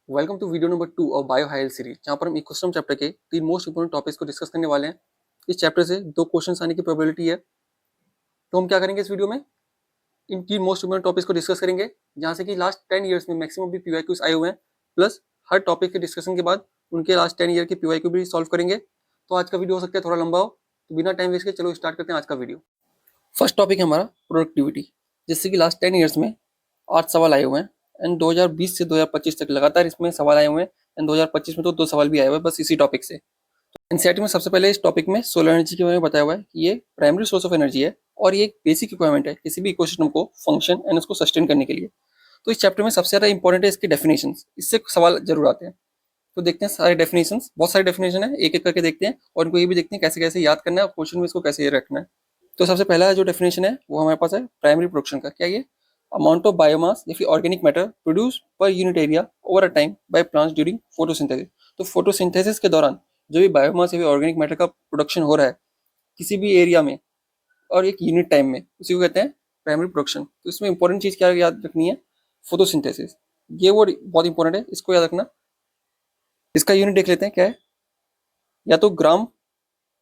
Welcome to video number 2 of bio hail series, जहाँ पर हम इकोसिस्टम चैप्टर के 3 मोस्ट इंपोर्टेंट टॉपिक्स को डिस्कस करने वाले हैं। इस चैप्टर से 2 क्वेश्चंस आने की प्रोबेबिलिटी है। तो हम क्या करेंगे इस वीडियो में, इन 3 मोस्ट इंपोर्टेंट टॉपिक्स को डिस्कस करेंगे, जहाँ से कि लास्ट 10 ईयर्स में मैक्सिमम भी पीवाईक्यूज आए हुए हैं, प्लस हर टॉपिक के डिस्कशन के बाद उनके लास्ट 10 ईयर के पीवाईक्यू भी सॉल्व करेंगे। तो आज का वीडियो हो सकता है थोड़ा लंबा हो, तो बिना टाइम वेस्ट के चलो स्टार्ट करते हैं आज का वीडियो। फर्स्ट टॉपिक है हमारा प्रोडक्टिविटी, जिससे कि लास्ट 10 ईयर्स में 8 सवाल आए हुए हैं एंड 2020 से 2025 तक लगातार इसमें सवाल आए हुए हैं एंड 2025 में तो 2 सवाल भी आए हुए हैं बस इसी टॉपिक से। एनसीईआरटी में सबसे पहले इस टॉपिक में सोलर एनर्जी के बारे में बताया हुआ है कि ये प्राइमरी सोर्स ऑफ एनर्जी है और ये एक बेसिक रिक्वायरमेंट है किसी भी इकोसिस्टम को फंक्शन एंड उसको सस्टेन करने के लिए। तो इस चैप्टर में सबसे ज़्यादा इंपॉर्टेंट है इसकी डेफिनेशन, इससे सवाल जरूर आते हैं। तो देखते हैं सारे डेफिनेशन, बहुत सारे डेफिनेशन है, एक एक करके देखते हैं और इनको ये भी देखते हैं कैसे कैसे याद करना है और क्वेश्चन में इसको कैसे रखना है। तो सबसे पहला जो डेफिनेशन है वो हमारे पास है प्राइमरी प्रोडक्शन का। क्या ये अमाउंट ऑफ बायोमास या फिर organic matter produce per unit area over a time by plants during photosynthesis. तो फोटोसिंथेसिस के दौरान जो भी बायोमास या फिर ऑर्गेनिक मैटर का प्रोडक्शन हो रहा है किसी भी एरिया में और एक यूनिट टाइम में, उसी को कहते हैं प्राइमरी प्रोडक्शन। तो इसमें इंपॉर्टेंट चीज क्या याद रखनी है, फोटोसिंथेसिस। ये वो बहुत इंपॉर्टेंट है, इसको याद रखना। इसका यूनिट देख लेते हैं क्या है, या तो ग्राम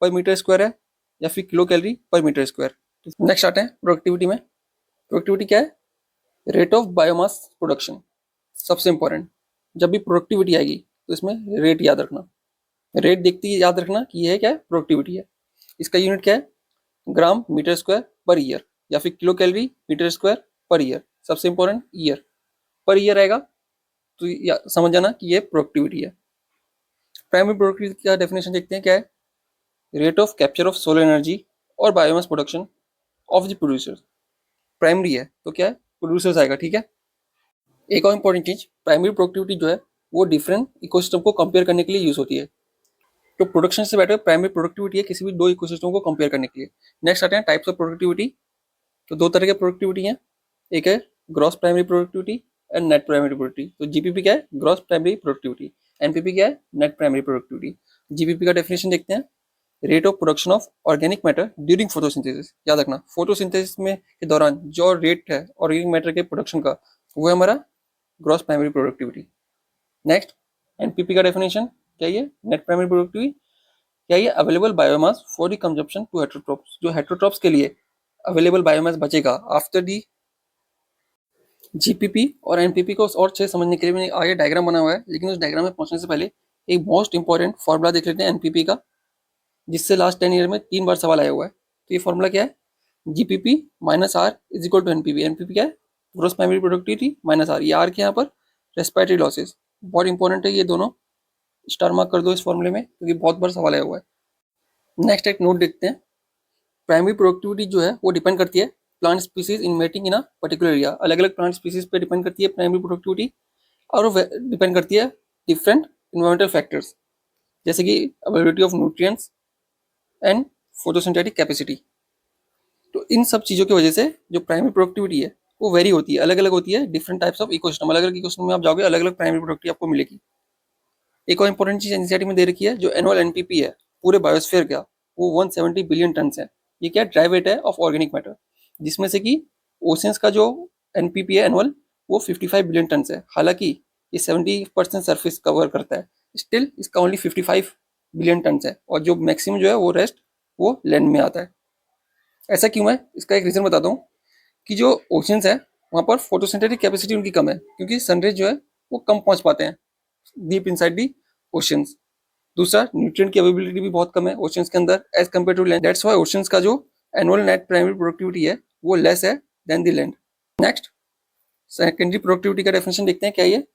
पर मीटर स्क्वायर है या फिर किलो कैलोरी पर मीटर स्क्वायर। नेक्स्ट आते हैं प्रोडक्टिविटी में। प्रोडक्टिविटी क्या है, रेट ऑफ बायोमास प्रोडक्शन। सबसे इंपॉर्टेंट, जब भी प्रोडक्टिविटी आएगी तो इसमें रेट याद रखना। रेट देखते ही याद रखना कि यह क्या है, प्रोडक्टिविटी है। इसका यूनिट क्या है, gram metre square per year या फिर kilocalorie metre square per year. सबसे इंपॉर्टेंट ईयर, पर ईयर आएगा तो समझ जाना कि ये प्रोडक्टिविटी है। प्राइमरी प्रोडक्टिविटी का डेफिनेशन देखते हैं क्या है, rate of capture of solar energy और biomass production of the producer. Primary है तो क्या है, प्रोड्यूसर्स आएगा, ठीक है। एक और इंपॉर्टेंट चीज, प्राइमरी प्रोडक्टिविटी जो है वो डिफरेंट इकोसिस्टम को कंपेयर करने के लिए यूज होती है। तो प्रोडक्शन से बेटर प्राइमरी प्रोडक्टिविटी है किसी भी दो इकोसिस्टम को कंपेयर करने के लिए। नेक्स्ट आते हैं टाइप्स ऑफ प्रोडक्टिविटी। तो दो तरह के प्रोडक्टिविटी हैं, एक है gross primary productivity and net primary productivity. तो जीपीपी क्या है, ग्रॉस प्राइमरी प्रोडक्टिविटी। एनपीपी क्या है, नेट प्राइमरी प्रोडक्टिविटी। जीपीपी का डेफिनेशन देखते हैं, rate of production of organic matter during photosynthesis. याद रखना, फोटोसिंथेसिस में के दौरान जो रेट है ऑर्गेनिक मैटर के प्रोडक्शन का वो है हमारा gross primary productivity. Next NPP का डेफिनेशन क्या है, नेट प्राइमरी प्रोडक्टिविटी। क्या ये available biomass for the consumption to heterotrophs. जो हेटरोट्रॉप्स के लिए अवेलेबल बायोमास बचेगा आफ्टर दी जीपीपी और एनपीपी को और अच्छे समझने के लिए मैंने आगे डायग्राम बना हुआ है, लेकिन उस डायग्राम में पहुंचने से पहले एक मोस्ट इंपॉर्टेंट फॉर्मूला देख लेते हैं एनपीपी का, जिससे लास्ट 10 ईयर में 3 बार सवाल आया हुआ है। तो ये फॉर्मूला क्या है, GPP minus R is equal to NPP. NPP क्या है, gross primary productivity minus R. ये आर के यहाँ पर रेस्पिरेटरी लॉसेस, बहुत इंपॉर्टेंट है ये दोनों, स्टार मार्क कर दो इस फॉर्मूले में क्योंकि बहुत बार सवाल आया हुआ है। नेक्स्ट एक नोट देखते हैं, प्राइमरी प्रोडक्टिविटी जो है वो डिपेंड करती है plant species in mating in a particular area. अलग अलग प्लांट स्पीसीज पे डिपेंड करती है प्राइमरी प्रोडक्टिविटी, और डिपेंड करती है डिफरेंट इन्वायरमेंटल फैक्टर्स, जैसे कि availability of nutrients and photosynthetic capacity. तो इन सब चीज़ों की वजह से जो प्राइमरी प्रोडक्टिविटी है वो वेरी होती है, अलग अलग होती है। डिफरेंट टाइप्स ऑफ इकोसिस्टम, अलग अलग इकोसिस्टम में आप जाओगे अलग अलग प्राइमरी प्रोडक्टिविटी आपको मिलेगी। एक और इंपॉर्टेंट चीज एनसीईआरटी में दे रखी है, जो एनुअल एनपीपी है पूरे बायोस्फीयर का वो 170 बिलियन टन है। ये क्या ड्राई वेट है ऑफ ऑर्गेनिक मैटर, जिसमें से कि ओशियंस का जो एनपीपी है एनुअल वो 55 बिलियन टन है। हालांकि ये 70% सरफेस कवर करता है, स्टिल इसका ओनली 55 बिलियन टन है, और जो मैक्सिमम जो है वो रेस्ट वो लैंड में आता है। ऐसा क्यों है, इसका एक रीजन बताता हूँ कि जो ओशियंस है वहाँ पर फोटोसिंथेटिक कैपेसिटी उनकी कम है, क्योंकि सनरेज जो है वो कम पहुँच पाते हैं डीप इनसाइड दी ओशियंस। दूसरा, न्यूट्रिएंट की अवेलेबिलिटी भी बहुत कम है ओशियंस के अंदर as compare to land. That's why oceans का जो एनुअल नेट प्राइमरी प्रोडक्टिविटी है वो लेस है then the land. Next secondary productivity का डेफिनेशन देखते हैं क्या ये,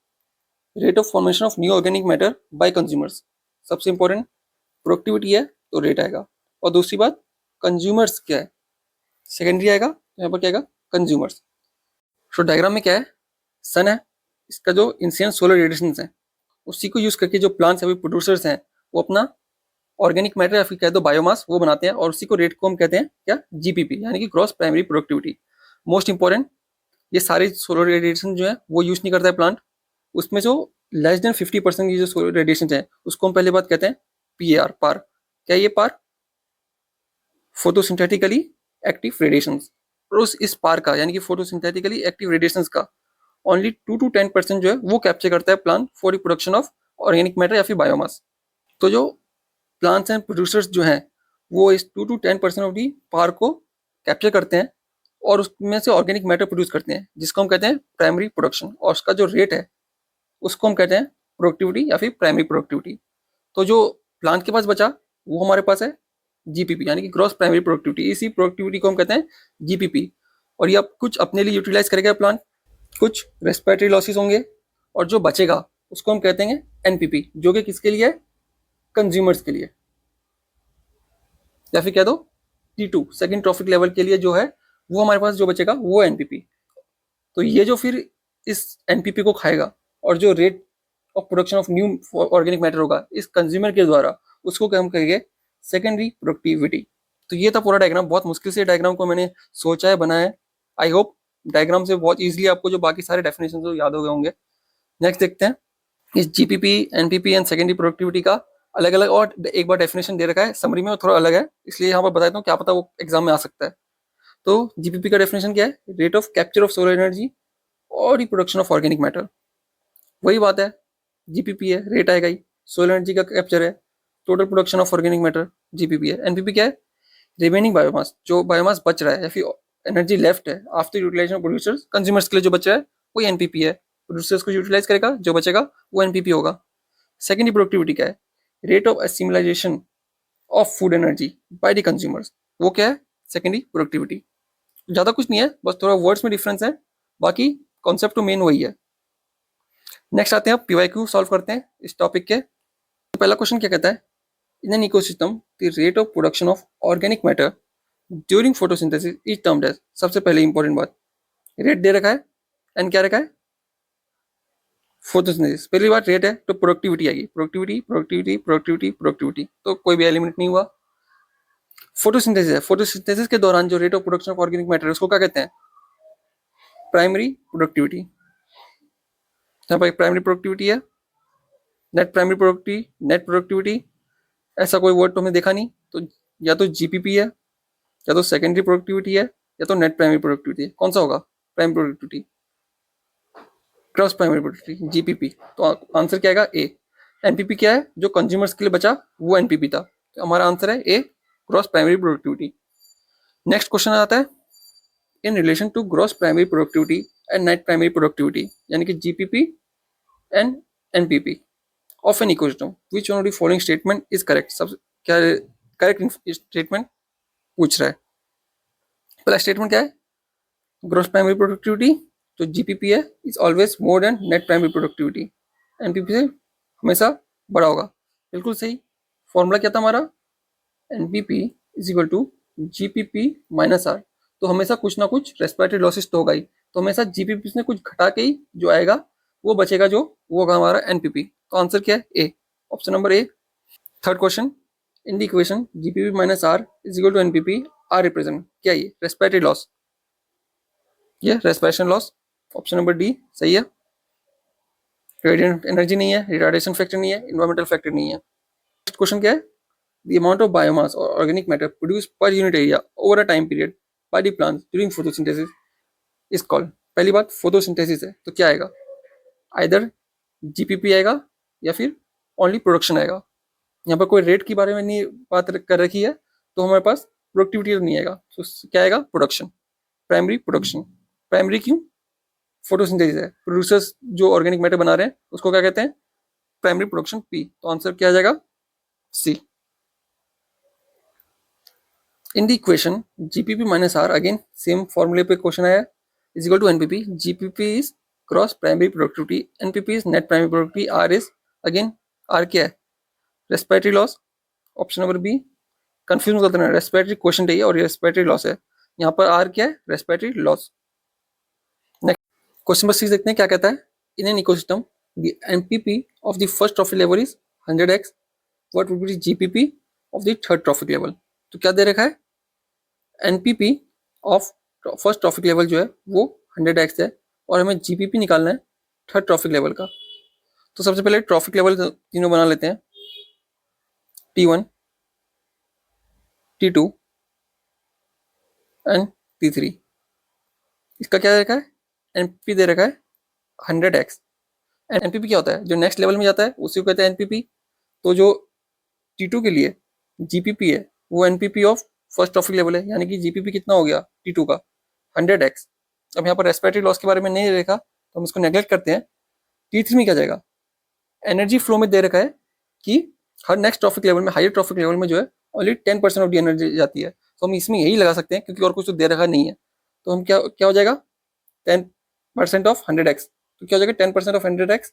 rate of formation of new organic matter by consumers. सबसे इंपॉर्टेंट, प्रोडक्टिविटी है तो रेट आएगा, और दूसरी बात कंज्यूमर्स क्या है, सेकेंडरी आएगा, यहाँ पर क्या आएगा, कंज्यूमर्स। सो डायग्राम में क्या है, सन है, इसका जो इंसिडेंट सोलर रेडिएशन है उसी को यूज करके जो प्लांट्स अभी प्रोड्यूसर्स हैं वो अपना ऑर्गेनिक मैटर या फिर कह दो बायोमास वो बनाते हैं, और उसी को रेट को हम कहते हैं क्या, जीपीपी, यानी कि gross primary productivity. Most important, ये सारे सोलर रेडिएशन जो है वो यूज नहीं करता है प्लांट, उसमें जो लेस देन 50% की जो सोलर रेडिएशन है उसको हम पहले बात कहते हैं पीएआर, पार। क्या ये पार, फोटोसिंथेटिकली एक्टिव रेडिएशन। और उस इस पार का यानी कि फोटोसिंथेटिकली एक्टिव रेडिएशन का ओनली 2 to 10% जो है वो कैप्चर करता है plant for the production of organic matter या फिर बायोमास। तो जो प्लांट्स एंड प्रोड्यूसर्स जो हैं वो इस 2 to 10% ऑफ दी पावर को कैप्चर करते हैं और उसमें से ऑर्गेनिक मैटर प्रोड्यूस करते हैं, जिसको हम कहते हैं प्राइमरी प्रोडक्शन, और उसका जो रेट है उसको हम कहते हैं प्रोडक्टिविटी या फिर प्राइमरी प्रोडक्टिविटी। तो जो प्लांट के पास बचा वो हमारे पास है जीपीपी, यानी कि ग्रॉस प्राइमरी प्रोडक्टिविटी। इसी प्रोडक्टिविटी को हम कहते हैं जीपीपी। और ये अब कुछ अपने लिए यूटिलाइज करेगा प्लांट, कुछ रेस्पिरेटरी लॉसेस होंगे, और जो बचेगा उसको हम कहते हैं एनपीपी, जो कि किसके लिए है, कंज्यूमर्स के लिए, या फिर कह दो T2 सेकेंड ट्रॉफिक लेवल के लिए जो है वो हमारे पास जो बचेगा वो एनपीपी। तो ये जो फिर इस एनपीपी को खाएगा और जो rate of production of new organic matter होगा इस कंज्यूमर के द्वारा, उसको हम कहेंगे सेकेंडरी प्रोडक्टिविटी। तो ये था पूरा डायग्राम। बहुत मुश्किल से डायग्राम को मैंने सोचा है, बनाया है। आई होप डायग्राम से बहुत इजीली आपको जो बाकी सारे डेफिनेशन तो याद हो गए होंगे। नेक्स्ट देखते हैं इस GPP, NPP and secondary productivity का अलग अलग और एक बार डेफिनेशन दे रखा है, समरी में वो थोड़ा अलग है, इसलिए यहाँ पर बता देता हूँ, क्या पता वो एग्जाम में आ सकता है। तो जीपीपी का डेफिनेशन क्या है, rate of capture of solar energy और रिप्रोडक्शन ऑफ ऑर्गेनिक मैटर। वही बात है, जीपीपी है, रेट आएगा ही, सोलर एनर्जी का कैप्चर है, total production of organic matter GPP है। एनपीपी क्या है, रिमेनिंग बायोमास, जो बायोमास बच रहा है या फिर एनर्जी लेफ्ट है after utilisation of producers, consumers के लिए जो बच रहा है वही एनपीपी है। प्रोड्यूसर्स को यूटिलाइज करेगा, जो बचेगा वो एनपीपी होगा। सेकेंडरी प्रोडक्टिविटी क्या है, rate of assimilation of food energy by the consumers, वो क्या है, सेकेंडरी प्रोडक्टिविटी। ज़्यादा कुछ नहीं है, बस थोड़ा वर्ड्स में डिफरेंस है, बाकी कॉन्सेप्ट तो मेन वही है। नेक्स्ट आते हैं, अब पीवाईक्यू सॉल्व करते हैं इस टॉपिक के। तो पहला क्वेश्चन क्या कहता है, in an ecosystem the rate of production of organic matter during photosynthesis is termed as, सबसे पहले इंपॉर्टेंट बात, रेट दे रखा है एंड क्या रखा है, फोटोसिंथेसिस। पहली बात रेट है तो प्रोडक्टिविटी आएगी, प्रोडक्टिविटी प्रोडक्टिविटी प्रोडक्टिविटी प्रोडक्टिविटी, तो कोई भी एलिमेंट नहीं हुआ। फोटोसिंथेसिस है, फोटोसिंथेसिस के दौरान जो rate of production of organic matter उसको क्या कहते हैं, प्राइमरी प्रोडक्टिविटी। यहाँ पर प्राइमरी प्रोडक्टिविटी है, net primary productivity, net productivity, ऐसा कोई वर्ड तो हमें देखा नहीं, तो या तो जीपीपी है, या तो सेकेंडरी प्रोडक्टिविटी है, या तो नेट प्राइमरी प्रोडक्टिविटी है। कौन सा होगा, primary productivity, cross primary productivity, GPP. तो आंसर क्या आएगा, ए। एनपीपी क्या है, जो कंज्यूमर्स के लिए बचा वो एनपीपी था, तो हमारा आंसर है A, gross primary productivity. Next question आता है, in relation to gross primary productivity and net primary productivity, यानी कि GPP and NPP of an ecosystem, which one of the following statement is correct. सब क्या correct statement पूछ रहा है। पहला स्टेटमेंट क्या है, ग्रॉस प्राइमरी प्रोडक्टिविटी जो जीपीपी है is always more then net primary productivity, NPP से हमेशा बड़ा होगा। बिल्कुल सही। फॉर्मूला क्या था हमारा, NPP is equal to GPP minus R. तो हमेशा कुछ ना कुछ रेस्पिरेटरी लॉसेस तो होगा ही, तो हमेशा जीपीपी से कुछ घटा के ही जो आएगा वो बचेगा, जो वो होगा हमारा एनपीपी। तो आंसर क्या है, A, option number A. Third question, in the equation GPP minus R is equal to NPP, R represent क्या, ये रेस्पिरेटरी लॉस, ये respiration loss, option number D सही है। रेडिएंट एनर्जी नहीं है, रिटार्डेशन फैक्टर नहीं है, इन्वायरमेंटल फैक्टर नहीं है। नेक्स्ट क्वेश्चन क्या है, द अमाउंट ऑफ बायोमास और organic matter produce per unit area over a time period by the plants during photosynthesis is called. पहली बात फोटोसिंथेसिस है, तो क्या आएगा, आइदर जीपीपी आएगा या फिर ओनली प्रोडक्शन आएगा। यहाँ पर कोई रेट के बारे में नहीं बात कर रखी है, तो हमारे पास प्रोडक्टिविटी नहीं आएगा, तो क्या आएगा, प्रोडक्शन, प्राइमरी प्रोडक्शन। प्राइमरी क्यों, फोटोसिंथेसिस है, प्रोड्यूसर्स जो ऑर्गेनिक मैटर बना रहे हैं उसको क्या कहते हैं, प्राइमरी प्रोडक्शन पी। तो आंसर क्या आ जाएगा, C. In the equation GPP minus R, again same फॉर्मूले पे क्वेश्चन आया, is equal to NPP. GPP is gross primary productivity, NPP is net primary productivity, R is, again R क्या है, respiratory loss, option number B. Confuse करते हैं, respiratory question चाहिए और respiratory loss है, यहाँ पर आर क्या है, respiratory loss. Next question number 6 देखते हैं क्या कहता है, in an ecosystem the NPP of the first trophic level is 100x, what would be GPP of the third trophic level. तो क्या दे रखा है, NPP of first trophic level जो है वो 100x है, और हमें जीपीपी निकालना है थर्ड ट्रॉफिक लेवल का। तो सबसे पहले ट्रॉफिक लेवल तीनों बना लेते हैं, T1, T2 एंड T3। इसका क्या दे रखा है, एनपी दे रखा है 100x। एनपीपी क्या होता है? जो नेक्स्ट लेवल में जाता है उसी को कहते हैं एनपीपी। तो जो T2 के लिए जीपीपी है वो NPP of first trophic level है, यानी कि जीपीपी कितना हो गया T2 का? 100x। अब यहाँ पर रेस्पिरेटरी लॉस के बारे में नहीं देखा तो हम इसको नेग्लेक्ट करते हैं। T3 में क्या जाएगा? एनर्जी फ्लो में दे रखा है कि हर नेक्स्ट ट्रॉफिक लेवल में, हायर ट्रॉफिक लेवल में जो है ओनली 10% ऑफ दी एनर्जी जाती है। तो हम इसमें यही लगा सकते हैं क्योंकि और कुछ तो दे रखा नहीं है। तो हम क्या क्या हो जाएगा? 10% ऑफ 100x। तो क्या हो जाएगा 10% ऑफ 100x?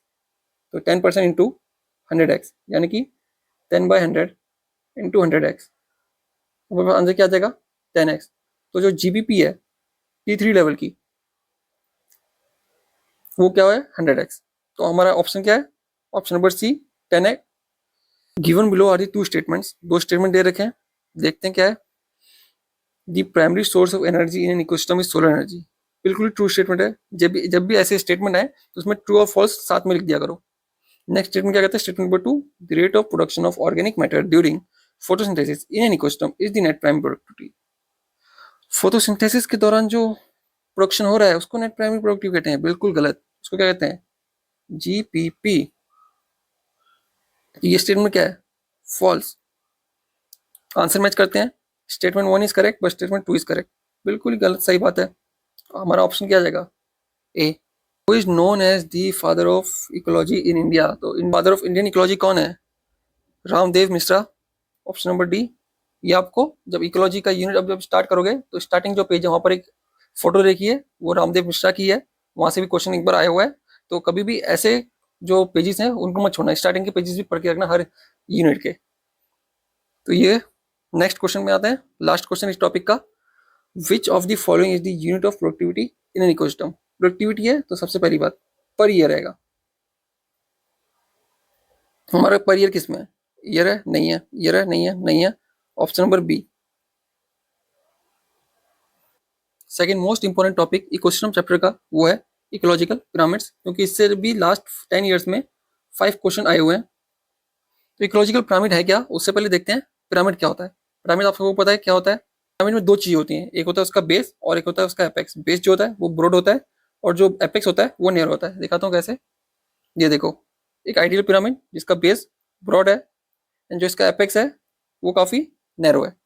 तो 10% इंटू 100x, यानी कि 10/100 इंटू 100x। आंसर क्या आ जाएगा? 10x। तो जो जीबीपी है T3 लेवल की वो क्या है? 100x। तो हमारा ऑप्शन क्या है? Option number C 10x। Given below are the two statements. दो स्टेटमेंट दे रखे हैं, देखते हैं क्या है। The primary source of energy in an ecosystem is solar energy. बिल्कुल ट्रू स्टेटमेंट है। जब भी ऐसे स्टेटमेंट आए तो उसमें ट्रू और फॉल्स साथ में लिख दिया करो। नेक्स्ट स्टेटमेंट क्या कहता है? Statement number 2, the rate of production of organic matter during photosynthesis in an ecosystem is the net primary productivity. Photosynthesis के दौरान जो प्रोडक्शन हो रहा है उसको नेट प्राइमरी प्रोडक्टिव कहते हैं। बिल्कुल गलत। उसको क्या कहते हैं? जीपीपी। ये स्टेटमेंट क्या है? फॉल्स। आंसर मैच करते हैं। Statement 1 is correct but statement 2 is correct. बिल्कुल गलत, सही बात है। हमारा ऑप्शन क्या आ जाएगा? A. Who is known as the father of ecology in India. तो इन फादर ऑफ इंडियन इकोलॉजी कौन है? Ramdev Mishra. Option number D. ये आपको जब इकोलॉजी का यूनिट जब स्टार्ट करोगे तो स्टार्टिंग जो पेज है वहां पर एक फोटो देखिए, वो रामदेव मिश्रा की है। वहां से भी क्वेश्चन एक बार आया हुआ है। तो कभी भी ऐसे जो पेजेस हैं उनको मत छोड़ना, स्टार्टिंग के पेजेस भी पढ़ के रखना हर यूनिट के। तो ये नेक्स्ट क्वेश्चन में आते हैं, लास्ट क्वेश्चन इस टॉपिक का। विच of the following is the unit of productivity in an ecosystem. Productivity है तो सबसे पहली बात पर ईयर रहेगा। हमारा पर ईयर किस में है? ईयर है, नहीं है, ईयर है, नहीं है, नहीं है। Option number B. Second most important topic ecosystem chapter का वो है इकोलॉजिकल पिरामिड्स, क्योंकि इससे भी लास्ट 10 ईयर्स में 5 क्वेश्चन आए हुए हैं। तो इकोलॉजिकल पिरामिड है क्या, उससे पहले देखते हैं पिरामिड क्या होता है। पिरामिड आप सबको पता है क्या होता है। पिरामिड में दो चीजें होती हैं, एक होता है उसका बेस और एक होता है उसका एपेक्स। बेस जो होता है वो ब्रॉड होता है और जो एपेक्स होता है वो नेयर होता है। दिखाता हूँ कैसे। ये देखो, एक आइडियल पिरामिड जिसका बेस ब्रॉड है एंड जो इसका एपेक्स है वो काफी नैरो है।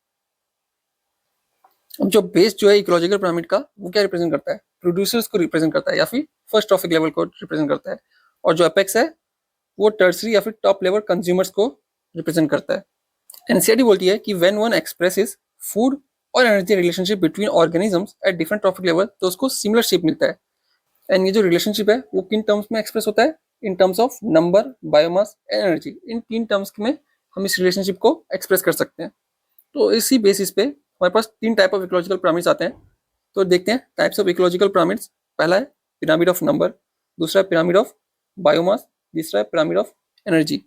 अब जो बेस जो है इकोलॉजिकल पिरामिड का वो क्या रिप्रेजेंट करता है? प्रोड्यूसर्स को रिप्रेजेंट करता है या फिर फर्स्ट ट्रॉफिक लेवल को रिप्रेजेंट करता है। और जो एपेक्स है वो टर्सरी या फिर टॉप लेवल कंज्यूमर्स को रिप्रेजेंट करता है। एनसीईआरटी बोलती है कि व्हेन वन एक्सप्रेसेस फूड और energy relationship between organisms at different trophic level तो उसको सिमिलर शेप मिलता है। एंड ये जो रिलेशनशिप है वो किन टर्म्स में एक्सप्रेस होता है? In terms of number, biomass, energy. इन तीन टर्म्स में हम इस रिलेशनशिप को एक्सप्रेस कर सकते हैं। तो इसी बेसिस पे हमारे पास 3 टाइप ऑफ इकोलॉजिकल पिरामिड्स आते हैं। तो देखते हैं टाइप्स ऑफ इकोलॉजिकल पिरामिड्स। पहला है पिरामिड ऑफ नंबर, दूसरा है पिरामिड ऑफ बायोमास, तीसरा है pyramid of energy.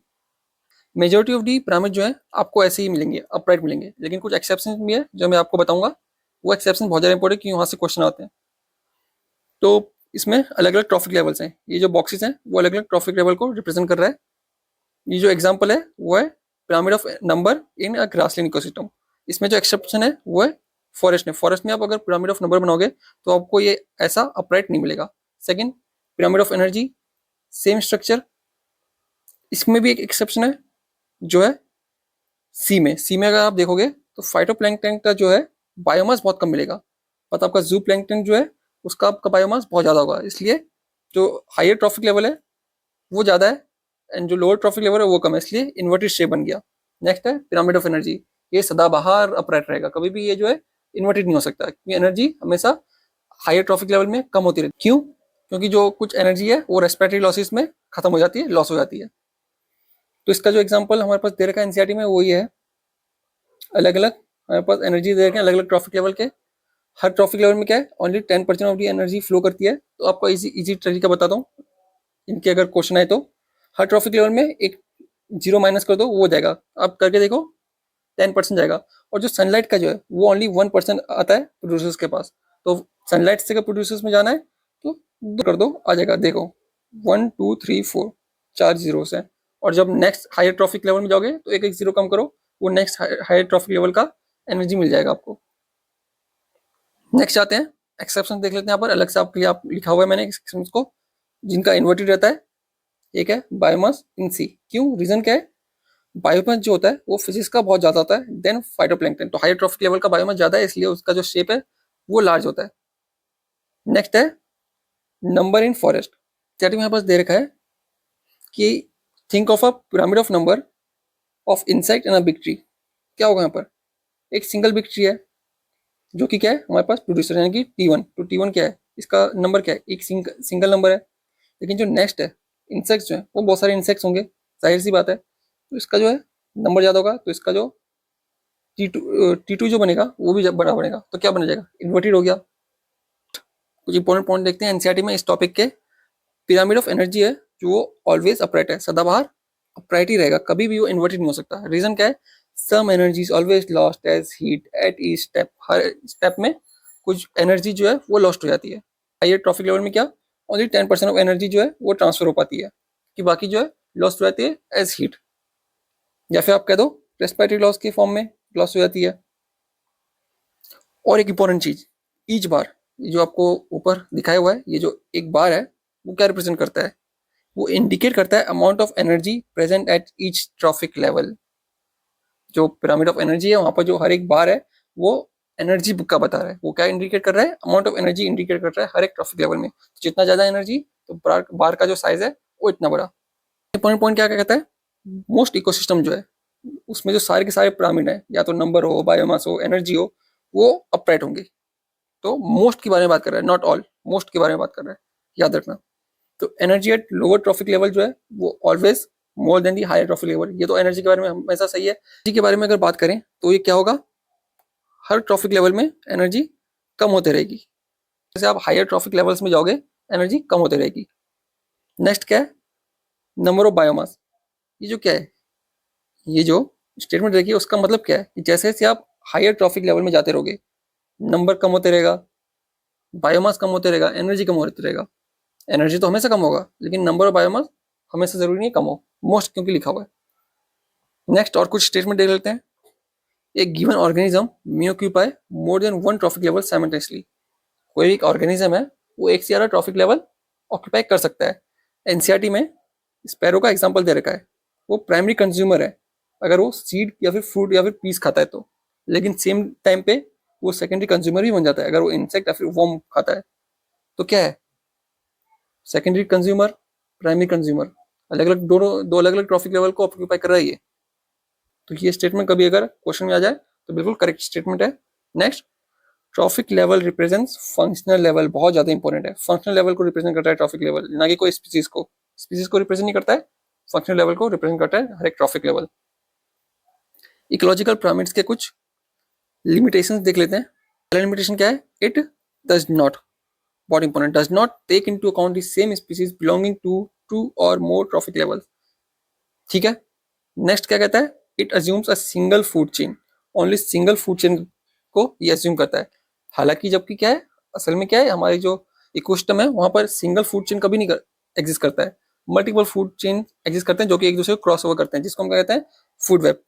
Majority of the pyramid जो है आपको ऐसे ही मिलेंगे, अपराइट मिलेंगे, लेकिन कुछ एक्सेप्शन भी है जो मैं आपको बताऊंगा। वो एक्सेप्शन बहुत ज़्यादा इंपॉर्टेंट क्योंकि वहाँ से क्वेश्चन आते हैं। तो इसमें अलग अलग ट्रॉफिक लेवल्स हैं। ये जो बॉक्सेस हैं वो अलग अलग ट्रॉफिक लेवल को रिप्रेजेंट कर रहा है। ये जो एग्जाम्पल है वो है pyramid of number in a grassland ecosystem. इसमें जो एक्सेप्शन है वो है फॉरेस्ट में। फॉरेस्ट में आप अगर पिरामिड ऑफ नंबर बनाओगे तो आपको ये ऐसा अपराइट नहीं मिलेगा। Second, pyramid of energy, same structure. इसमें भी एक एक्सेप्शन है जो है सी में। सी में अगर आप देखोगे तो फाइटोप्लैंक्टन का जो है बायोमास बहुत कम मिलेगा, बट आपका जू प्लैंक्टन जो है उसका आपका बायोमास बहुत ज़्यादा होगा। इसलिए जो हायर ट्रॉफिक लेवल है वो ज़्यादा है एंड जो लोअर ट्रॉफिक लेवल है वो कम है, इसलिए इन्वर्टेड शेप बन गया। नेक्स्ट है पिरामिड ऑफ एनर्जी। ये सदाबहार अपराइट रहेगा, कभी भी ये जो है इन्वर्टेड नहीं हो सकता क्योंकि एनर्जी हमेशा हायर ट्रॉफिक लेवल में कम होती रहती है। क्यों? क्योंकि जो कुछ एनर्जी है वो रेस्पिरेटरी लॉसेस में खत्म हो जाती है, लॉस हो जाती है। तो इसका जो एग्जाम्पल हमारे पास दे रखा है एनसीईआरटी में वही है। अलग अलग हमारे पास एनर्जी दे रखे हैं अलग अलग ट्रॉफिक लेवल के। हर ट्रॉफिक लेवल में क्या है, only 10% of the energy flow करती है। तो आपको इजी तरीका बताता हूँ, इनके अगर क्वेश्चन आए तो हर ट्रॉफिक लेवल में एक 0 माइनस कर दो, वो हो जाएगा। आप करके देखो 10% जाएगा। और जो सनलाइट का जो है वो ओनली 1% आता है प्रोड्यूसर्स के पास। तो सनलाइट से प्रोड्यूसर्स में जाना है तो 2 कर दो, आ जाएगा। देखो 1 2 3 4 4 जीरोस है। और जब नेक्स्ट हायर ट्रॉफिक लेवल में जाओगे तो एक एक जीरो कम करो, वो नेक्स्ट हायर ट्रॉफिक लेवल का एनर्जी मिल जाएगा आपको। नेक्स्ट आते हैं एक्सेप्शन देख लेते हैं। यहाँ पर अलग से आपके लिए आप लिखा हुआ है मैंने एक्सेप्शन को। जिनका इन्वर्टेड रहता है, एक है बायोमास इन सी। क्यों, रीजन क्या है? बायोमास जो होता है वो फिजिक्स का बहुत ज्यादा होता है देन फाइटोप्लैंक्टन, तो हायर ट्रॉफिक लेवल का बायोमास ज्यादा है, इसलिए उसका जो शेप है वो लार्ज होता है। नेक्स्ट है नंबर इन फॉरेस्ट। चैटिंग में पास दे रखा है कि think of a pyramid of number of insect in a big tree. क्या होगा यहाँ पर? एक सिंगल बिग ट्री है जो कि क्या है हमारे पास प्रोड्यूसर यानी कि T1। तो T1 क्या है, इसका नंबर क्या है, एक सिंगल नंबर है। लेकिन जो नेक्स्ट है इंसेक्ट्स जो है वो बहुत सारे इंसेक्ट्स होंगे, जाहिर सी बात है, तो इसका जो है नंबर ज़्यादा होगा, तो इसका जो T2 जो बनेगा वो भी बड़ा बनेगा, तो क्या बन जाएगा, इन्वर्टेड हो गया। कुछ इंपॉर्टेंट पॉइंट देखते हैं एनसीईआरटी में इस टॉपिक के। पिरामिड ऑफ एनर्जी है जो वो ऑलवेज अपराइट है, सदाबहार अपराइट ही रहेगा, कभी भी वो इन्वर्टेड नहीं हो सकता। रीजन क्या है, some energy is always lost as heat at each step. हर स्टेप में कुछ एनर्जी जो है वो लॉस्ट हो जाती है। हायर ट्रॉफिक लेवल में क्या, ओनली 10% ऑफ एनर्जी जो है वो ट्रांसफर हो पाती है, कि बाकी जो है लॉस्ट हो जाती है एज हीट, या फिर आप कह दो रेस्पिरेटरी लॉस के फॉर्म में लॉस हो जाती है। और एक इंपॉर्टेंट चीज, ईच बार, ये जो आपको ऊपर दिखाया हुआ है, ये जो एक बार है वो क्या रिप्रेजेंट करता है, वो इंडिकेट करता है amount of energy present at each trophic level. जो पिरामिड ऑफ एनर्जी है वहां पर जो हर एक बार है वो एनर्जी का बता रहा है, वो क्या इंडिकेट कर रहा है, अमाउंट ऑफ एनर्जी इंडिकेट कर रहा है हर एक ट्रॉफिक लेवल में। तो जितना ज्यादा एनर्जी तो बार का जो साइज है वो इतना बड़ा। पॉइंट पॉइंट क्या कहता है, मोस्ट इकोसिस्टम जो है उसमें जो सारे के सारे पिरामिड है, या तो नंबर हो, बायोमास हो, एनर्जी हो, वो अपराइट होंगे। तो मोस्ट के बारे में बात कर रहा है, नॉट ऑल, मोस्ट के बारे में बात कर रहा है, याद रखना। तो energy at lower trophic level जो है वो always more than the higher trophic level. ये तो एनर्जी के बारे में हमेशा सही है। एनर्जी के बारे में अगर बात करें तो ये क्या होगा, हर ट्रॉफिक लेवल में एनर्जी कम होते रहेगी। जैसे आप हायर ट्रॉफिक लेवल्स में जाओगे एनर्जी कम होती रहेगी। नेक्स्ट क्या है, नंबर ऑफ बायोमास। ये जो क्या है, ये जो स्टेटमेंट देखिए उसका मतलब क्या है कि जैसे जैसे आप हायर ट्रॉफिक लेवल में जाते रहोगे नंबर कम होते रहेगा, बायोमास कम होते रहेगा, एनर्जी कम होते रहेगा। एनर्जी तो हमेशा कम होगा लेकिन नंबर ऑफ बायोमास हमेशा जरूरी नहीं कम हो, मोस्ट क्योंकि लिखा हुआ है। नेक्स्ट और कुछ स्टेटमेंट देख लेते हैं। एक given organism may occupy more than one trophic level simultaneously. कोई एक ऑर्गेनिज्म है वो एक से ज्यादा ट्रॉफिक लेवल ऑक्यूपाई कर सकता है। एनसीईआरटी में स्पैरो का एग्जांपल दे रखा है, वो प्राइमरी कंज्यूमर है अगर वो सीड या फिर फ्रूट या फिर पीस खाता है तो, लेकिन सेम टाइम पे वो सेकेंडरी कंज्यूमर भी बन जाता है अगर वो इंसेक्ट या फिर वर्म खाता है। तो क्या है, सेकेंडरी कंज्यूमर, प्राइमरी कंज्यूमर, अलग अलग दोनों, दो अलग अलग ट्रॉफिक लेवल को ऑक्यूपाई कर रहा है ये। तो ये स्टेटमेंट कभी अगर क्वेश्चन में आ जाए तो बिल्कुल करेक्ट स्टेटमेंट है। Next, trophic level represents functional level, बहुत ज्यादा इंपॉर्टेंट है। फंक्शनल लेवल को रिप्रेजेंट करता है ट्रॉफिक लेवल, ना कि कोई स्पीसीज को। स्पीसीज को रिप्रेजेंट नहीं करता है, फंक्शनल लेवल को रिप्रेजेंट करता है हर एक ट्रॉफिक लेवल। इकोलॉजिकल पिरामिड्स के कुछ लिमिटेशंस देख लेते हैं। पहला लिमिटेशन क्या है, इट डज नॉट, बहुत important, does not take into account the same species belonging to two or more trophic level. ठीक है। नेक्स्ट क्या कहता है, it assumes a single food chain, only single food chain को ये अज्यूम करता है। हालांकि जबकि क्या है, असल में क्या है, हमारी जो इकोसिस्टम है वहां पर सिंगल फूड चेन कभी नहीं एग्जिस्ट करता है, मल्टीपल फूड चेन एग्जिस्ट करते हैं जो कि एक दूसरे को क्रॉस ओवर करते हैं, जिसको हम क्या कहते हैं, फूड वेब।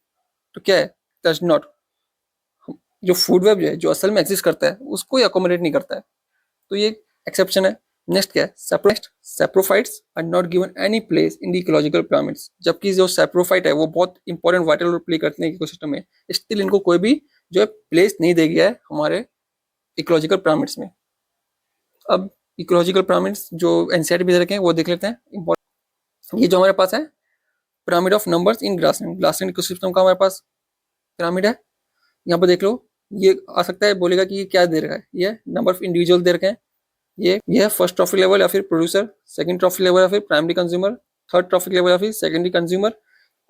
तो क्या है, डज नॉट, जो फूड वेब है जो असल में एग्जिस्ट करता है उसको अकोमोडेट नहीं करता है, तो ये एक्सेप्शन है। नेक्स्ट क्या है, saprophytes are not given any place in the ecological pyramids. जबकि जो सैप्रोफाइट है वो बहुत इंपॉर्टेंट वाइटल रोल प्ले करते हैं इकोसिस्टम में, स्टिल इनको कोई भी जो है प्लेस नहीं दे गया है हमारे इकोलॉजिकल पिरामिड्स में। अब इकोलॉजिकल पिरामिड्स जो एनसीईआरटी भी दे रखे हैं वो देख लेते हैं। ये जो हमारे पास है pyramid of numbers in grassland, grassland ecosystem का हमारे पास पिरामिड है। यहाँ पर देख लो, ये आ सकता है बोलेगा कि ये क्या दे रखा है, ये नंबर ऑफ इंडिविजुअल दे रखे हैं, ये है फर्स्ट ट्रॉफिक लेवल या फिर प्रोड्यूसर, सेकंड ट्रॉफिक लेवल या फिर primary consumer, third trophic level या फिर secondary consumer,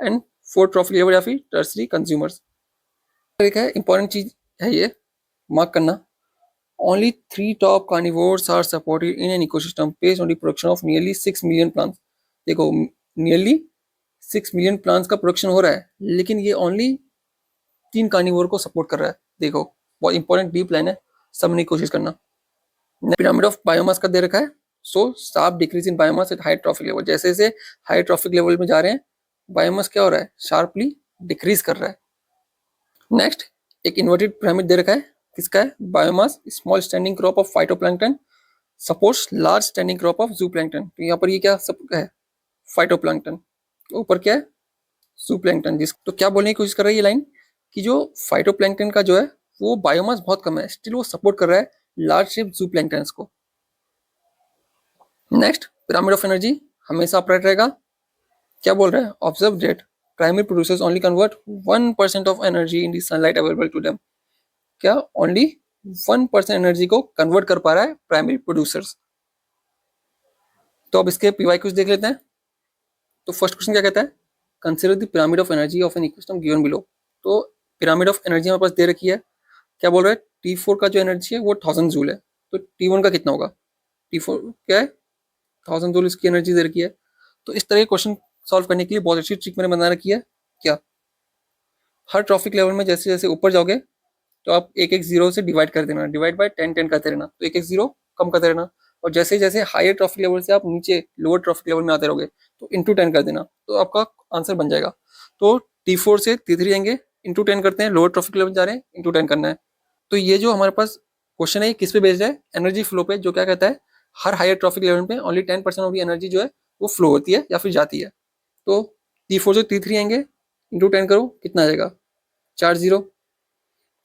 and fourth trophic level या फिर टर्सरी कंज्यूमर्स। एक है इंपॉर्टेंट चीज है, ये मार्क करना, only 3 top carnivores are supported in an ecosystem based on the production of nearly 6 million plants. देखो नियरली 6 मिलियन प्लांट्स का प्रोडक्शन हो रहा है लेकिन ये ओनली 3 कार्निवोर को सपोर्ट कर रहा है। देखो बहुत इंपॉर्टेंट डीप लाइन है, समझने की कोशिश करना। पिरामिड ऑफ बायोमास का दे रखा है, so sharp decrease in biomass at high trophic level. जैसे जैसे हाई ट्रॉफिक लेवल में जा रहे हैं बायोमास क्या हो रहा है, शार्पली डिक्रीज कर रहा है। नेक्स्ट, एक इन्वर्टेड पिरामिड दे रखा है, किसका है, biomass small standing crop of phytoplankton supports large standing crop of जूप्लैंक्टन। तो यहाँ पर ये क्या सब है, फाइटोप्लैंक्टन, ऊपर क्या है, जूप्लैंक्टन। जिस तो क्या बोलने की कोशिश कर रही है ये लाइन कि जो फाइटोप्लैंक्टन का जो है वो बायोमास बहुत कम है, स्टिल वो सपोर्ट कर रहा है लार्ज शेप जूप्लैंक्टन्स को। नेक्स्ट, पिरामिड ऑफ एनर्जी हमेशा अपराइट रहेगा। क्या बोल रहा है, observe that primary producers only convert 1% of energy in the sunlight available to them. क्या ओनली 1% एनर्जी को कन्वर्ट कर पा रहा है प्राइमरी प्रोड्यूसर्स। तो अब इसके पीवाई कुछ देख लेते हैं। तो फर्स्ट क्वेश्चन क्या कहता है, consider the pyramid of energy of an equilibrium given below. तो पिरामिड ऑफ एनर्जी हमारे पास दे रखी है। क्या बोल रहा है, T4 का जो एनर्जी है वो 1000 जूल है, तो T1 का कितना होगा, T4 क्या है 1000 जूल इसकी एनर्जी दे रखी है। तो इस तरह के क्वेश्चन सॉल्व करने के लिए बहुत अच्छी ट्रिक मैंने बना रखी है। क्या, हर ट्रॉफिक लेवल में जैसे जैसे ऊपर जाओगे तो आप एक एक जीरो से डिवाइड कर देना, डिवाइड बाय 10 करते रहना, तो एक एक जीरो कम करते रहना। और जैसे जैसे हायर ट्रॉफिक लेवल से आप नीचे लोअर ट्रॉफिक लेवल में आते रहोगे तो इंटू 10 कर देना, तो आपका आंसर बन जाएगा। तो T4 से T3 आएंगे, इंटू 10 करते हैं, लोअर ट्रॉफिक लेवल जा रहे हैं, इंटू 10 करना है। तो ये जो हमारे पास क्वेश्चन है ये किस पे बेस्ड है, एनर्जी फ्लो पे, जो क्या कहता है हर हायर ट्रॉफिक लेवल पे ओनली 10% ऑफ दी एनर्जी जो है वो फ्लो होती है या फिर जाती है। तो T4 से T3 आएंगे, इंटू 10 करो, कितना आ जाएगा 4 zero.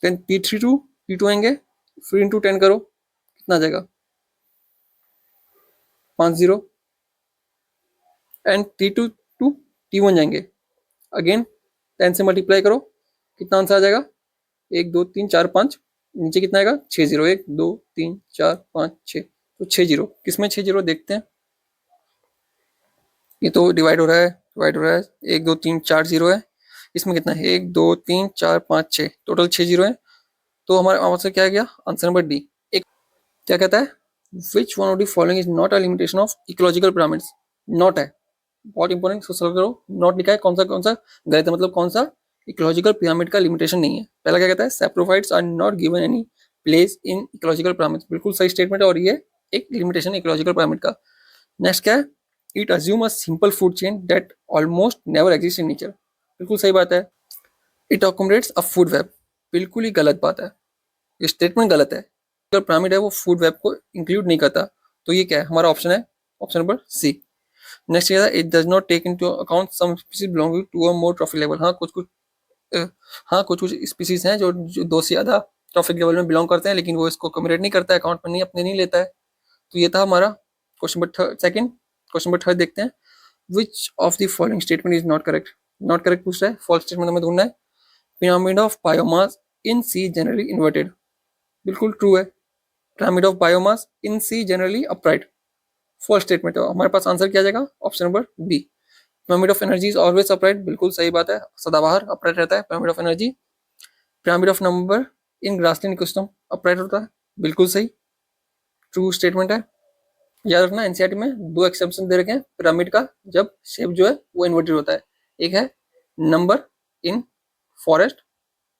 Then T3 to T2 आएंगे, फिर इंटू 10 करो, कितना आ जाएगा 5 zero. And T2 to T1 जाएंगे, अगेन 10 से मल्टीप्लाई करो, कितना आंसर आ जाएगा 1 2 3 4 5, नीचे कितना आएगा 6 जीरो, 1 2 3 4 5 6, तो 6 जीरो। किसमें 6 जीरो देखते हैं, ये तो डिवाइड हो रहा है, 1 2 3 4 जीरो है, इसमें कितना है 1 2 3 4 5 6, टोटल 6 जीरो है। तो हमारा आंसर क्या आ गया, आंसर नंबर डी। एक क्या कहता है, विच one of the following is not a limitation of ecological pyramids. Not है, बहुत इंपॉर्टेंट, सॉल्व करो। नॉट लिखा है, कौन सा गलत है, मतलब कौन सा इकोलॉजिकल पिरामिड का लिमिटेशन नहीं है। पहला क्या कहता है, saprophytes are not given any place in ecological pyramids, बिल्कुल सही स्टेटमेंट है और ये एक लिमिटेशन है इकोलॉजिकल पिरामिड का। नेक्स्ट क्या है, it assume a simple food chain that almost never exist in nature, बिल्कुल सही बात है। It accommodates a food web, बिल्कुल ही गलत बात है, ये स्टेटमेंट गलत है। जो पिरामिड है वो फूड वेब को इंक्लूड नहीं करता। तो ये क्या है, हमारा ऑप्शन है ऑप्शन नंबर सी। नेक्स्ट क्या है, it does not take into account some species belonging to a more trophic level. हाँ कुछ कुछ स्पीशीज हैं जो दो से ज्यादा ट्रॉफिक लेवल में बिलोंग करते हैं, लेकिन वो इसको कम्युलेट नहीं करता है, अकाउंट में नहीं अपने नहीं लेता है। तो ये था हमारा question number second. Question number third देखते हैं, which of the following statement is not correct. Not correct पूछ रहा है, फॉल्स स्टेटमेंट हमें ढूंढना है। Pyramid of biomass in sea generally inverted, बिल्कुल ट्रू है। Pyramid of biomass in sea generally upright, false statement है। हमारे पास आंसर क्या आ जाएगा, option number B. Pyramid of energy is always upright, बिल्कुल सही बात है, सदाबहार अपराइट रहता है pyramid of energy. Pyramid of number in grassland ecosystem upright होता है, बिल्कुल सही, ट्रू स्टेटमेंट है। याद रखना एनसीईआरटी में दो एक्सेप्शन दे रखे हैं पिरामिड का, जब शेप जो है वो इन्वर्टेड होता है। एक है number in forest,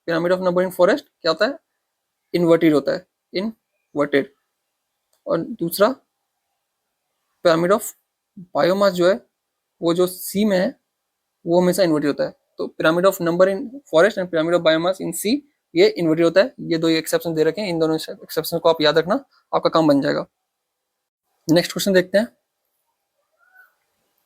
pyramid of number in forest क्या होता है, इन्वर्टेड होता है, इनवर्टेड। और दूसरा पिरामिड ऑफ बायोमास जो है वो जो सी में है वो हमेशा इन्वर्टेड होता है। तो pyramid of number in forest and pyramid of biomass in sea ये इन्वर्टेड होता है। ये दो एक्सेप्शन दे रखे हैं, इन दोनों एक्सेप्शन को आप याद रखना, आपका काम बन जाएगा। नेक्स्ट क्वेश्चन देखते हैं,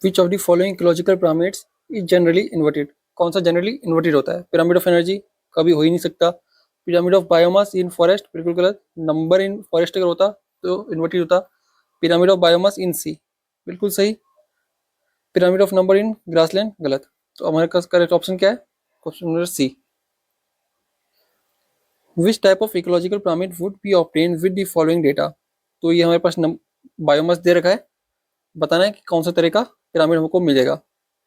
which of the following ecological pyramids is generally inverted. कौन सा जनरली इन्वर्टेड होता है, पिरामिड ऑफ एनर्जी कभी हो ही नहीं सकता। Pyramid of biomass in forest बिल्कुल गलत, नंबर इन फॉरेस्ट अगर होता तो इन्वर्टेड होता। Pyramid of biomass in sea बिल्कुल सही। Pyramid of number in grassland गलत। तो हमारे पास करेक्ट ऑप्शन क्या है, question number C. Which type of ecological pyramid would be obtain with the following data. तो ये हमारे पास बायोमास दे रखा है, बताना है कि कौन सा तरह का पिरामिड हमको मिलेगा।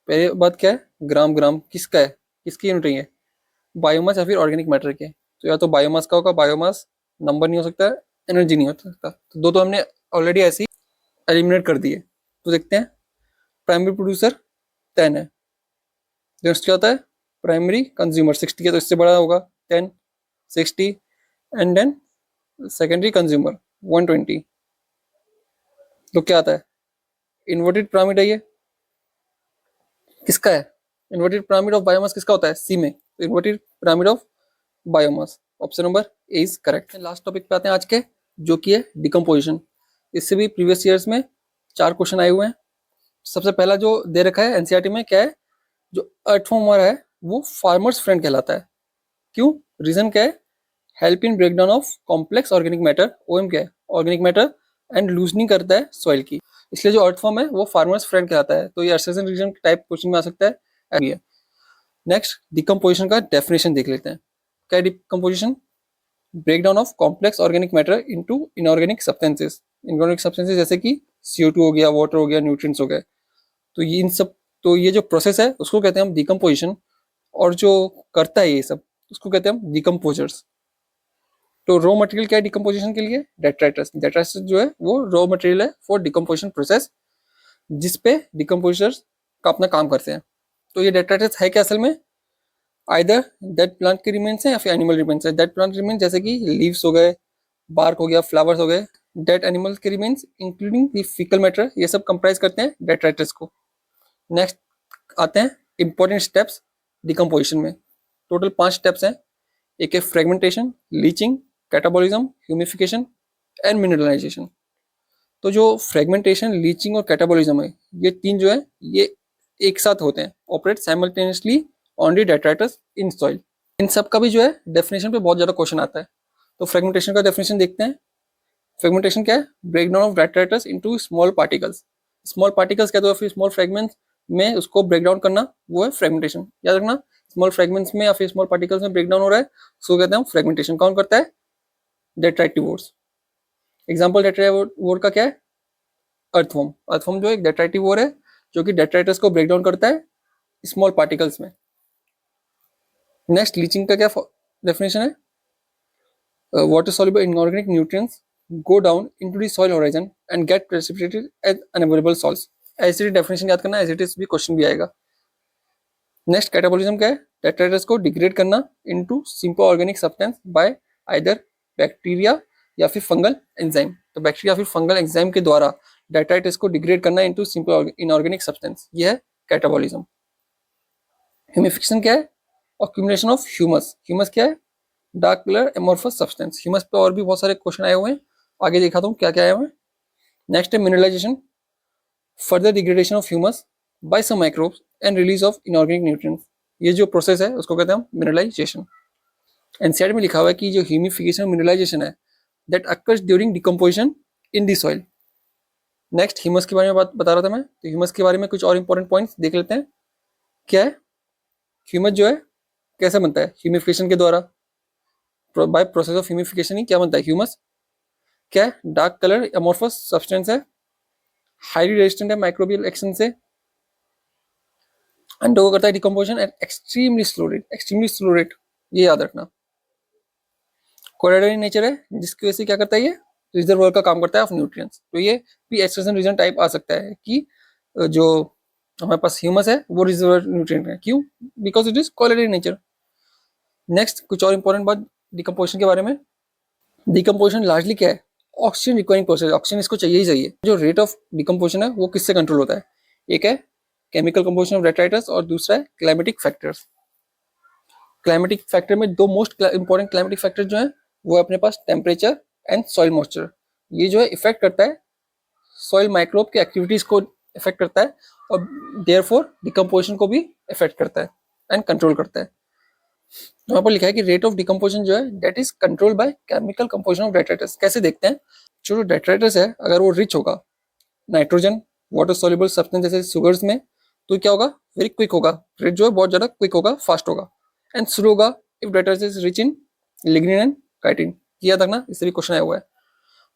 पहली बात क्या है, ग्राम ग्राम किसका है, किसकी यूनिट है, बायोमास या फिर ऑर्गेनिक मैटर के। तो या तो बायोमास का होगा, बायोमास नंबर नहीं हो सकता, एनर्जी नहीं हो सकता। तो दो तो हमने ऑलरेडी ऐसे ही एलिमिनेट कर दिए। तो देखते हैं, प्राइमरी प्रोड्यूसर 10 है, नेक्स्ट क्या होता है, प्राइमरी कंज्यूमर 60 है, तो इससे बड़ा होगा 10 60, एंड देन सेकेंडरी कंज्यूमर 120। तो क्या आता है, इन्वर्टेड पिरामिड है ये, किसका है, इन्वर्टेड पिरामिड ऑफ बायोमास किसका होता है, सी में। तो inverted pyramid of biomass, option number A is correct. Last topic पे आते हैं आज के, जो कि है डिकम्पोजिशन। इससे भी प्रीवियस ईयर्स में 4 क्वेश्चन आए हुए हैं। सबसे पहला जो दे रखा है एनसीईआरटी में क्या है, जो अर्थवर्म हमारा है वो फार्मर्स फ्रेंड कहलाता है। क्यों? रीजन क्या है? Help in breakdown of complex organic matter, OM क्या है? ऑर्गेनिक मैटर, एंड लूजनिंग करता है सॉइल की, इसलिए जो अर्थवर्म है वो फार्मर्स फ्रेंड कहलाता है। तो ये अर्सेसन रीजन टाइप क्वेश्चन में आ सकता है। नेक्स्ट डिकम्पोजिशन का डेफिनेशन देख लेते हैं। क्या है decomposition? Breakdown of complex organic matter into inorganic substances. Inorganic substances जैसे कि CO2 हो गया, वाटर हो गया, न्यूट्रिएंट्स हो गए। तो ये इन सब, तो ये जो प्रोसेस है उसको कहते हैं हम डिकम्पोजिशन, और जो करता है ये सब उसको कहते हैं हम डिकम्पोजर्स। तो रॉ मटेरियल क्या है डिकम्पोजिशन के लिए? डेट्राइटस। डेट्राइटस जो है वो रॉ मटेरियल है फॉर डिकम्पोजिशन प्रोसेस, जिसपे डिकम्पोजर्स का अपना काम करते हैं। तो ये डेट्राइटस है क्या असल में? आइदर डेड प्लांट के रिमेन्स है या फिर एनिमल रिमेन्स है। डेड प्लांट रिमेन्स जैसे कि लीव्स हो गए, बार्क हो गया, फ्लावर्स हो गए। डेड एनिमल के remains including the faecal matter, ये सब कंप्राइज करते हैं डेट्राइटस को। नेक्स्ट आते हैं इंपॉर्टेंट स्टेप्स डिकम्पोजिशन में। टोटल 5 स्टेप्स हैं। एक है fragmentation, leaching, catabolism, humification and mineralization. तो जो फ्रेगमेंटेशन, लीचिंग और कैटाबॉलिज्म है, ये 3 जो है ये एक साथ होते हैं, operate simultaneously on the detritus in soil. इन सब का भी जो है डेफिनेशन पे बहुत ज़्यादा क्वेश्चन आता है। तो फ्रेगमेंटेशन का डेफिनेशन देखते हैं। फ्रेगमेंटेशन क्या है? Breakdown of detritus into small particles. Small particles क्या, तो फिर स्मॉल फ्रेगमेंट्स में उसको ब्रेक डाउन करना, वो है फ्रेगमेंटेशन। याद रखना, स्मॉल फ्रेगमेंट्स में या फिर स्मॉल पार्टिकल्स में ब्रेक डाउन हो रहा है, उसको कहते हैं फ्रेगमेंटेशन। कौन करता है? डेट्राइटिवोर्स। एग्जाम्पल डेट्राइटिवोर का क्या है? अर्थवर्म। अर्थवर्म जो एक डेट्राइटिवोर है जो कि डेट्राइटस को ब्रेक डाउन करता है स्मॉल पार्टिकल्स में। नेक्स्ट लीचिंग का क्या डेफिनेशन है? water soluble inorganic nutrients go down into the soil horizon and get precipitated as unavailable salts। ऐसी डेफिनेशन याद करना, एसिडिस भी क्वेश्चन भी आएगा। नेक्स्ट कैटाबॉलिज्म क्या है? डेट्राइटस को डिग्रेड करना into simple organic substance by either bacteria या फिर फंगल एंजाइम। तो बैक्टीरिया फिर फंगल एंजाइम के द्वारा डेट्राइटस को डिग्रेड करना इनटू सिंपल इनऑर्गेनिक सब्सटेंस, ये है कैटाबॉलिज्म। ह्यूमिफिकेशन क्या है? Accumulation of humus. ह्यूमस क्या है? Dark colour amorphous substance. Humus पे और भी बहुत सारे क्वेश्चन आए हुए हैं, आगे दिखाता हूँ क्या क्या आए हुए हैं। नेक्स्ट है mineralization, further degradation of humus by some microbes and release of inorganic nutrients. ये जो प्रोसेस है उसको कहते हैं हम मिनरलाइजेशन। एनसीईआरटी में लिखा हुआ है कि जो ह्यूमिफिकेशन मिनरलाइजेशन है that occurs during decomposition in the soil. Next humus के बारे में बात बता रहा था मैं, तो ह्यूमस के बारे में कुछ और इंपॉर्टेंट पॉइंट्स देख लेते हैं। क्या है? ह्यूमस जो है कैसे बनता है? ह्यूमिफिकेशन के द्वारा, बाय प्रोसेस ऑफ ह्यूमिफिकेशन ही क्या बनता है? ह्यूमस। क्या है? डार्क कलर एमोर्फस सब्सटेंस है, हाईली रेजिस्टेंट है माइक्रोबियल एक्शन से, अंडरगो करता है decomposition at extremely slow rate. Extremely slow rate, ये याद रखना। कोरिडोरी नेचर है, जिसकी वजह से क्या करता है? ये रिजर्वोयर का काम करता है ऑफ न्यूट्रिएंट्स। तो ये भी एक्सट्रेशन रीजन टाइप आ सकता है कि जो हमारे पास ह्यूमस है वो रिजर्वोयर न्यूट्रिएंट है। क्यों? बिकॉज इट इज कोरिडोरी नेचर। नेक्स्ट कुछ और इंपॉर्टेंट बात डिकम्पोजिशन के बारे में। डिकम्पोजिशन लार्जली क्या है? Oxygen requiring process. ऑक्सीजन इसको चाहिए ही चाहिए। जो रेट ऑफ डिकम्पोजिशन है वो किससे कंट्रोल होता है? एक है केमिकल कंपोजिशन ऑफ डेट्राइटस और दूसरा है क्लाइमेटिक फैक्टर्स। क्लाइमेटिक फैक्टर में 2 मोस्ट इंपॉर्टेंट क्लाइमेटिक फैक्टर जो है वो है अपने पास टेम्परेचर एंड सॉइल मॉइस्चर। ये जो है इफेक्ट करता है सॉइल माइक्रोब की एक्टिविटीज को इफेक्ट करता है और देयरफॉर डिकम्पोजिशन को भी इफेक्ट करता है एंड कंट्रोल करता है। यहाँ पर लिखा है कि रेट ऑफ डिकम्पोजिशन जो है that is controlled by chemical composition of detritus. कैसे देखते हैं? जो डेट्राइटस है अगर वो रिच होगा नाइट्रोजन, वाटर सॉल्युबल सब्सटेंस जैसे शुगर्स में, तो क्या होगा? वेरी क्विक होगा। रेट जो है बहुत ज्यादा क्विक होगा, फास्ट होगा। एंड स्लो होगा if detritus is rich in lignin and chitin. याद रखना, इससे भी क्वेश्चन आया हुआ है।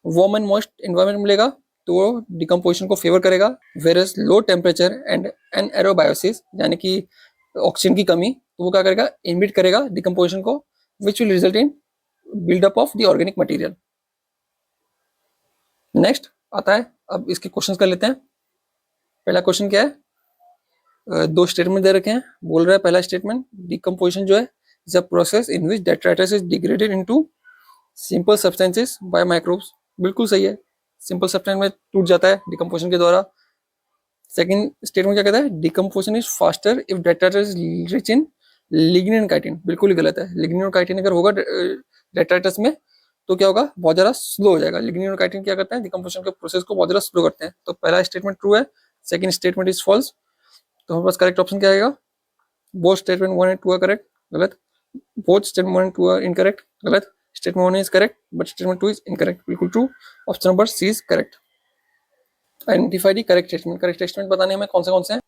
वार्म एंड मॉइस्ट एनवायरनमेंट मिलेगा तो वो डिकम्पोजिशन को फेवर करेगा, वेरस लो टेम्परेचर एंड एनाएरोबायोसिस यानी कि ऑक्सीजन की कमी, तो वो क्या करेगा? इनहिबिट करेगा डिकम्पोजिशन को, which will result in buildup of the organic material. Next आता है, अब इसके क्वेश्चंस कर लेते हैं। पहला क्वेश्चन क्या है? 2 स्टेटमेंट दे रखे हैं। बोल रहा है पहला स्टेटमेंट, डिकम्पोजिशन जो है is a process in which detritus is degraded into simple substances by microbes. बिल्कुल सही है, सिंपल सब्सटेंस में टूट जाता है डिकम्पोजिशन के द्वारा। सेकंड स्टेटमेंट क्या कहता है? Decomposition is faster if detritus is rich in lignin and chitin. बिल्कुल ही गलत है। लिग्निन और काइटिन अगर होगा डेट्राइटस में तो क्या होगा, बहुत ज़्यादा स्लो हो जाएगा। लिग्निन और काइटिन क्या करते हैं, डिकम्पोजिशन के प्रोसेस को बहुत ज़्यादा स्लो करते हैं। तो पहला स्टेटमेंट ट्रू है, सेकंड स्टेटमेंट इज फॉल्स। तो हमारे पास करेक्ट ऑप्शन क्या आएगा, both statement 1 and 2 are correct, गलत। Both statement 1 and 2 are incorrect, गलत। Statement 1 is correct but statement 2 is incorrect, बिल्कुल true. Option number C is correct. Identify the correct statement. Correct statement बताने हमें कौन से हैं।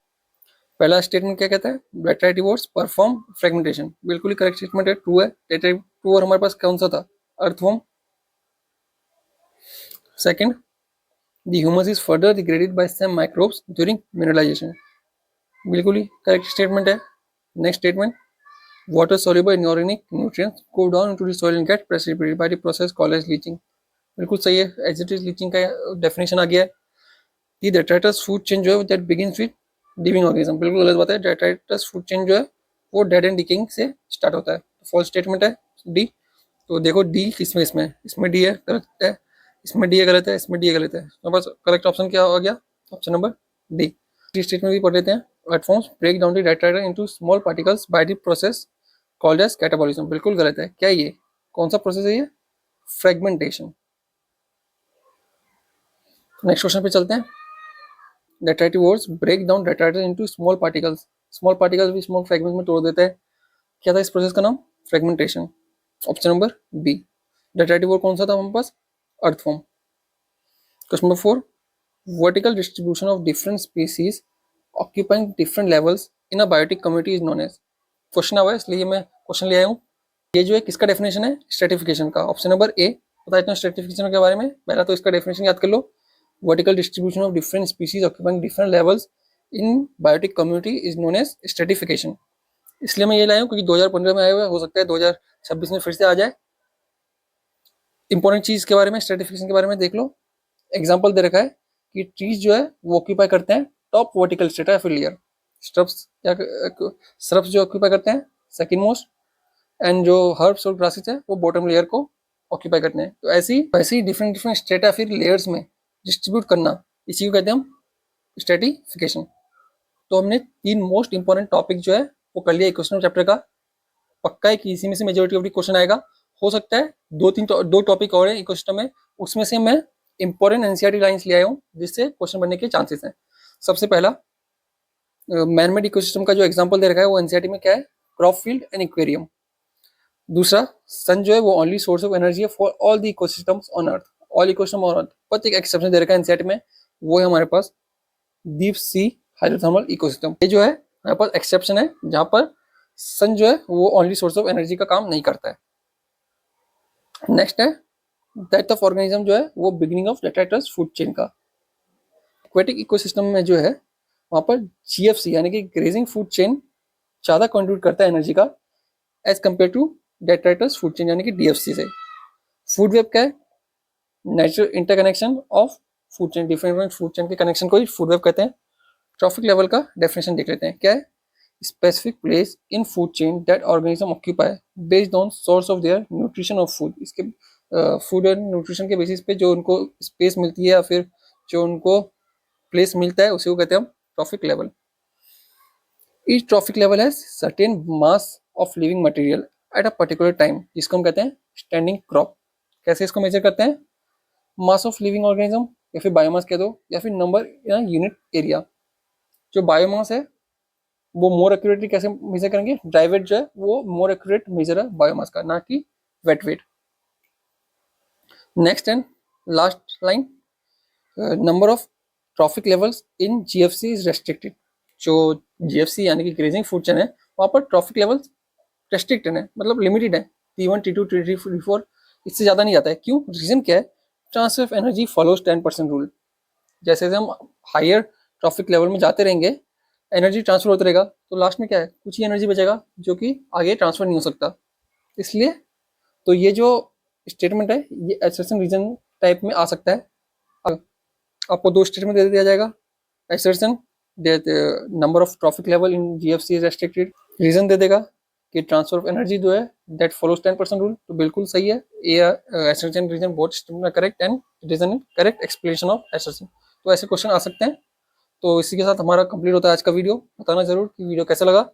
पहला स्टेटमेंट क्या कहता है, डेट्राइटिवोर्स परफॉर्म फ्रेगमेंटेशन, बिल्कुल ही करेक्ट स्टेटमेंट है, ट्रू है। डेट्राइटिवोर और हमारे पास कौन सा था, earthworm. Second, the humus is further degraded by some microbes during mineralization, बिल्कुल ही करेक्ट स्टेटमेंट है। Next statement, water soluble inorganic nutrients go down into the soil and get precipitated by the process called as leaching, बिल्कुल सही है। As it is leaching का definition आ गया है। दी detritus food chain जो है that begins with living organism, बिल्कुल गलत बात है। डेट्राइटस फूड चेन जो है वो डेड एंड डिकेइंग से स्टार्ट होता है, फॉल्स स्टेटमेंट है डी। तो देखो डी किसमें, इसमें डी है, गलत है। इसमें डी है, गलत है। इसमें डी है, गलत है। तो बस करेक्ट ऑप्शन क्या हो गया, ऑप्शन नंबर डी। स्टेटमेंट भी पढ़ लेते हैं। Earth forms break down the detritus into small particles by the process called as catabolism, बिल्कुल गलत है। क्या ये, कौन सा प्रोसेस है ये, फ्रेगमेंटेशन। नेक्स्ट क्वेश्चन पे चलते हैं। Detritivores break down detritus into small particles, small particles भी स्मॉल फ्रेगमेंट में तोड़ देते हैं। क्या था इस प्रोसेस का नाम, fragmentation. Option number B. Detritivore कौन सा था हमारे पास, earthworm. Question number 4, vertical distribution of different species occupying different levels in a biotic community is known as. Question आया है इसलिए मैं क्वेश्चन ले आया हूँ। ये जो है किसका डेफिनेशन है, स्ट्रेटिफिकेशन का। ऑप्शन नंबर ए। बता देता हूँ स्ट्रेटिफिकेशन के बारे में। पहला तो इसका डेफिनेशन याद कर लो, vertical distribution of different species occupying different levels in biotic community is known as stratification. इसलिए मैं ये लाया हूँ क्योंकि 2015 में आया हुआ है, हो सकता है 2026 में फिर से आ जाए। इंपॉर्टेंट चीज के बारे में, स्ट्रेटिफिकेशन के बारे में देख लो। एग्जाम्पल दे रखा है कि ट्रीज जो है वो ऑक्यूपाई करते हैं टॉप वर्टिकल स्ट्रेटा या फिर लेयर। श्रब्स जो ऑक्यूपाई करते हैं सेकंड मोस्ट, एंड जो हर्ब्स और ग्रासेस है वो बॉटम लेयर को ऑक्यूपाई करते हैं। तो ऐसे ही डिफरेंट डिफरेंट स्ट्रेटा फिर लेयर्स में डिस्ट्रीब्यूट करना, इसी को कहते हैं हम स्ट्रेटिफिकेशन। तो हमने 3 मोस्ट इंपॉर्टेंट टॉपिक जो है वो कर लिया इकोसिस्टम चैप्टर का। पक्का है कि इसी में से मेजोरिटी ऑफ द क्वेश्चन आएगा। हो सकता है 2 टॉपिक और है इकोसिस्टम में, उसमें से मैं इंपॉर्टेंट एनसीईआरटी लाइंस ले आया हूँ जिससे क्वेश्चन बनने के चांसेस हैं। सबसे पहला, मैनमेड इकोसिस्टम का जो एग्जांपल दे रखा है वो एनसीईआरटी में क्या है, क्रॉप फील्ड एंड एक्वेरियम। दूसरा, सन जो है वो ओनली सोर्स ऑफ एनर्जी है for all the ecosystems on earth, all ecosystem on earth. But एक एक्सेप्शन दे रखा है एनसीईआरटी में, वो है हमारे पास डीप सी हाइड्रोथर्मल इकोसिस्टम। ये जो है हमारे पास एक्सेप्शन है जहां पर सन जो है वो ओनली सोर्स ऑफ एनर्जी का काम नहीं करता है। नेक्स्ट है डेथ ऑफ ऑर्गेनिज्म जो है वो beginning of detritus food chain का। एक्वेटिक इकोसिस्टम में जो है वहां पर जीएफसी यानी कि ग्रेजिंग फूड चेन ज्यादा कंट्रीब्यूट करता है एनर्जी का as compare to detritus food chain यानी कि डीएफसी से। फूड वेब क्या है, natural interconnection of food chain, different food chain के कनेक्शन को ही फूड वेब कहते हैं। ट्रॉफिक लेवल का डेफिनेशन देख लेते हैं, क्या है, specific place in food chain that organism occupy based on source of their nutrition of food. इसके फूड एंड न्यूट्रिशन के बेसिस पे जो उनको स्पेस मिलती है या फिर जो उनको प्लेस मिलता है उसी को कहते हैं हम trophic level. Each trophic level has certain mass of living material at a particular time, जिसको हम कहते हैं स्टैंडिंग क्रॉप। कैसे इसको मेजर करते हैं, मास ऑफ लिविंग ऑर्गेनिज्म या फिर बायोमास कह दो या फिर नंबर इन यूनिट एरिया। जो बायोमास है वो मोर एक्यूरेटली कैसे मेजर करेंगे, ड्राई वेट जो है वो मोर एक्यूरेट मेजर है बायोमास का, ना कि wet weight. Next and last line, number of trophic levels in GFC is restricted. जो जीएफसी यानी कि ग्रेजिंग फूड चेन है वहाँ पर ट्रॉफिक लेवल्स रेस्ट्रिक्टेड है, मतलब लिमिटेड है। T1, T2, T3, T4 इससे ज़्यादा नहीं जाता है। क्यों, रीजन क्या है, transfer of energy follows 10% rule. जैसे जैसे हम हायर ट्रॉफिक लेवल में जाते रहेंगे एनर्जी ट्रांसफर होता रहेगा, तो लास्ट में क्या है, कुछ ही एनर्जी बचेगा जो कि आगे ट्रांसफर नहीं हो सकता। इसलिए तो ये जो स्टेटमेंट है ये एसर्शन रीजन टाइप में आ सकता है। आपको 2 स्टेटमेंट दे दिया जाएगा, assertion number of trophic level in GFC is restricted, reason दे देगा कि ट्रांसफर ऑफ एनर्जी जो है दैट फॉलोज 10% रूल। तो बिल्कुल सही है, ये assertion reason both statement correct and reason correct explanation of assertion. तो ऐसे क्वेश्चन आ सकते हैं। तो इसी के साथ हमारा कंप्लीट होता है आज का वीडियो। बताना जरूर कि वीडियो कैसा लगा।